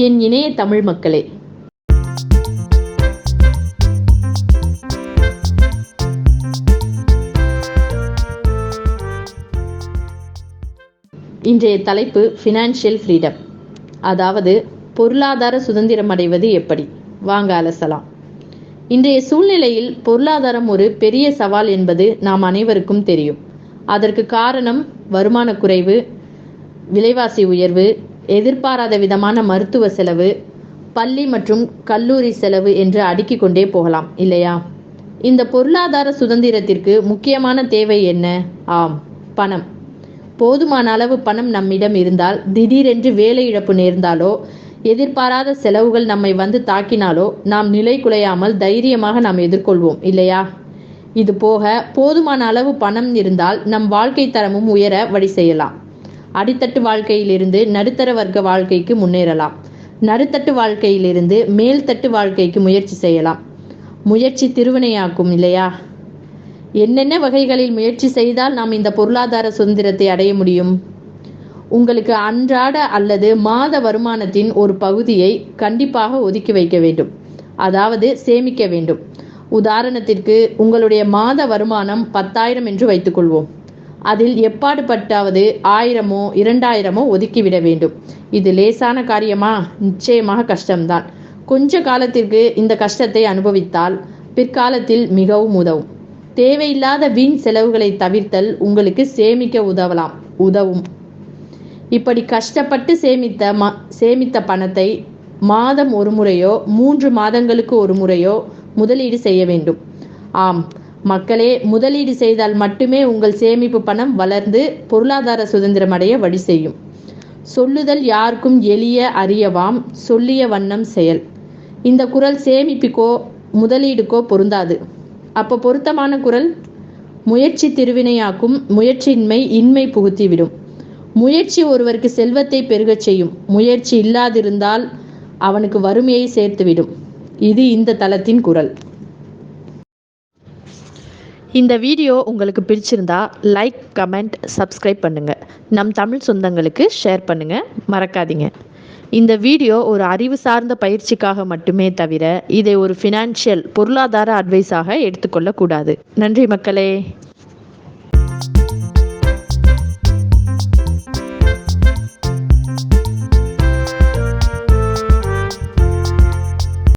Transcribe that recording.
என் இணைய தமிழ் மக்களே, இன்றைய தலைப்பு ஃபினான்ஷியல் ஃப்ரீடம், அதாவது பொருளாதார சுதந்திரம் அடைவது எப்படி. வாங்க அலசலாம். இன்றைய சூழ்நிலையில் பொருளாதாரம் ஒரு பெரிய சவால் என்பது நாம் அனைவருக்கும் தெரியும். அதற்கு காரணம் வருமான குறைவு, விலைவாசி உயர்வு, எதிர்பாராத விதமான மருத்துவ செலவு, பள்ளி மற்றும் கல்லூரி செலவு என்று அடுக்கிக் கொண்டே போகலாம், இல்லையா? இந்த பொருளாதார சுதந்திரத்திற்கு முக்கியமான தேவை என்ன? ஆம், பணம். போதுமான அளவு பணம் நம்மிடம் இருந்தால் திடீரென்று வேலை இழப்பு நேர்ந்தாலோ, எதிர்பாராத செலவுகள் நம்மை வந்து தாக்கினாலோ நாம் நிலை குலையாமல் தைரியமாக நாம் எதிர்கொள்வோம், இல்லையா? இது போக போதுமான அளவு பணம் இருந்தால் நம் வாழ்க்கை தரமும் உயர வழி செய்யலாம். அடித்தட்டு வாழ்க்கையிலிருந்து நடுத்தர வர்க்க வாழ்க்கைக்கு முன்னேறலாம். நடுத்தட்டு வாழ்க்கையிலிருந்து மேல்தட்டு வாழ்க்கைக்கு முயற்சி செய்யலாம். முயற்சி திருவினையாக்கும், இல்லையா? என்னென்ன வகைகளில் முயற்சி செய்தால் நாம் இந்த பொருளாதார சுதந்திரத்தை அடைய முடியும்? உங்களுக்கு அன்றாட அல்லது மாத வருமானத்தின் ஒரு பகுதியை கண்டிப்பாக ஒதுக்கி வைக்க வேண்டும், அதாவது சேமிக்க வேண்டும். உதாரணத்திற்கு, உங்களுடைய மாத வருமானம் 10,000 என்று வைத்துக்கொள்வோம். அதில் எப்பாடுபட்டாவது 1000மோ 2000மோ ஒதுக்கிவிட வேண்டும். இது லேசான காரியமா? நிச்சயமாக கஷ்டம்தான். கொஞ்ச காலத்திற்கு இந்த கஷ்டத்தை அனுபவித்தால் பிற்காலத்தில் மிகவும் உதவும். தேவையில்லாத வீண் செலவுகளை தவிர்த்தல் உங்களுக்கு சேமிக்க உதவும். இப்படி கஷ்டப்பட்டு சேமித்த பணத்தை மாதம் ஒரு முறையோ 3 மாதங்களுக்கு ஒரு முறையோ முதலீடு செய்ய வேண்டும். ஆம் மக்களே, முதலீடு செய்தால் மட்டுமே உங்கள் சேமிப்பு பணம் வளர்ந்து பொருளாதார சுதந்திரம் அடைய வழி செய்யும். சொல்லுதல் யாருக்கும் எளிய அறியவாம், சொல்லிய வண்ணம் செயல். இந்த குறள் சேமிப்புக்கோ முதலீடுக்கோ பொருந்தாது. அப்போ பொருத்தமான குறள், முயற்சி திருவினையாக்கும், முயற்சியின்மை இன்மை புகுத்திவிடும். முயற்சி ஒருவருக்கு செல்வத்தை பெருகச் செய்யும். முயற்சி இல்லாதிருந்தால் அவனுக்கு வறுமையை சேர்த்துவிடும். இது இந்த தளத்தின் குறள். இந்த வீடியோ உங்களுக்கு பிடிச்சிருந்தா லைக், கமெண்ட், சப்ஸ்கிரைப் பண்ணுங்க. நம் தமிழ் சொந்தங்களுக்கு ஷேர் பண்ணுங்க, மறக்காதீங்க. இந்த வீடியோ ஒரு அறிவு சார்ந்த பயிற்சிக்காக மட்டுமே தவிர இதை ஒரு பொருளாதார அட்வைஸாக எடுத்துக்கொள்ளக்கூடாது. நன்றி மக்களே.